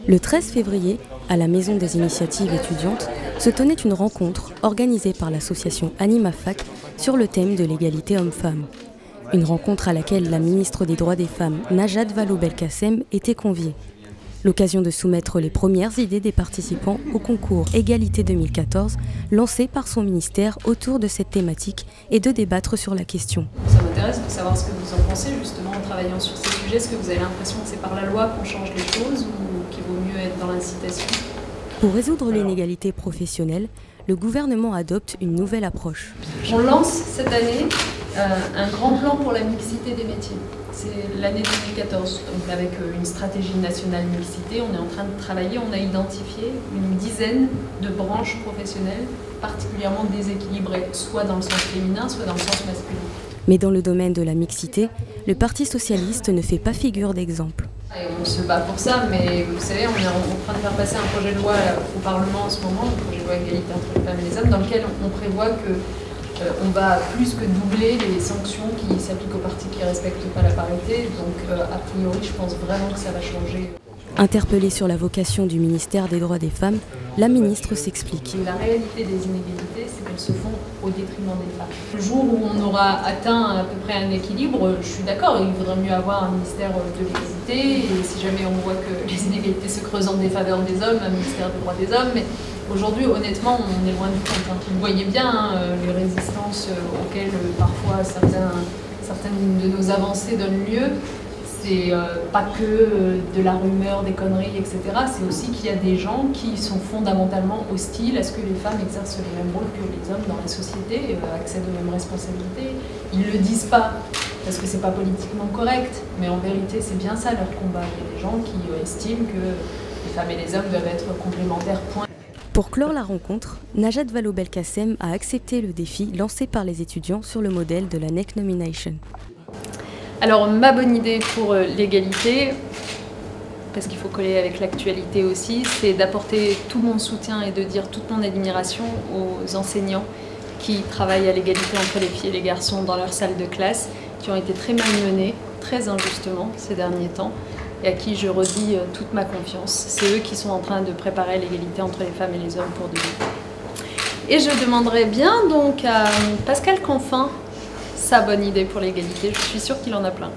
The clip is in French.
Le 13 février, à la Maison des Initiatives étudiantes, se tenait une rencontre organisée par l'association AnimaFac sur le thème de l'égalité homme-femme. Une rencontre à laquelle la ministre des Droits des Femmes, Najat Vallaud-Belkacem, était conviée. L'occasion de soumettre les premières idées des participants au concours Égalité 2014, lancé par son ministère autour de cette thématique et de débattre sur la question. Ça m'intéresse de savoir ce que vous en pensez justement en travaillant sur ces sujets. Est-ce que vous avez l'impression que c'est par la loi qu'on change les choses ou qu'il vaut mieux être dans l'incitation? Pour résoudre l'inégalité professionnelle, le gouvernement adopte une nouvelle approche. On lance cette année un grand plan pour la mixité des métiers. C'est l'année 2014, donc avec une stratégie nationale mixité, on est en train de travailler, on a identifié une dizaine de branches professionnelles particulièrement déséquilibrées, soit dans le sens féminin, soit dans le sens masculin. Mais dans le domaine de la mixité, le Parti socialiste ne fait pas figure d'exemple. Et on se bat pour ça, mais vous savez, on est en train de faire passer un projet de loi au Parlement en ce moment, le projet de loi égalité entre les femmes et les hommes, dans lequel on prévoit que on va plus que doubler les sanctions qui s'appliquent aux partis qui ne respectent pas la parité. Donc, a priori, je pense vraiment que ça va changer. Interpellée sur la vocation du ministère des Droits des Femmes, la ministre s'explique. La réalité des inégalités, c'est qu'elles se font au détriment des femmes. Le jour où on aura atteint à peu près un équilibre, je suis d'accord, il vaudrait mieux avoir un ministère de l'égalité. Et si jamais on voit que les inégalités se creusent en défaveur des hommes, un ministère des droits des hommes. Mais aujourd'hui, honnêtement, on est loin du compte. Vous voyez bien les résistances auxquelles parfois certaines de nos avancées donnent lieu. C'est pas que de la rumeur, des conneries, etc. C'est aussi qu'il y a des gens qui sont fondamentalement hostiles à ce que les femmes exercent les mêmes rôles que les hommes dans la société, accèdent aux mêmes responsabilités. Ils ne le disent pas parce que c'est pas politiquement correct, mais en vérité c'est bien ça leur combat. Il y a des gens qui estiment que les femmes et les hommes doivent être complémentaires, point. Pour clore la rencontre, Najat Vallaud-Belkacem a accepté le défi lancé par les étudiants sur le modèle de la Next Nomination. Alors ma bonne idée pour l'égalité, parce qu'il faut coller avec l'actualité aussi, c'est d'apporter tout mon soutien et de dire toute mon admiration aux enseignants qui travaillent à l'égalité entre les filles et les garçons dans leur salle de classe, qui ont été très malmenés, très injustement ces derniers temps, et à qui je redis toute ma confiance. C'est eux qui sont en train de préparer l'égalité entre les femmes et les hommes pour demain. Et je demanderai bien donc à Pascal Canfin sa bonne idée pour l'égalité. Je suis sûre qu'il en a plein.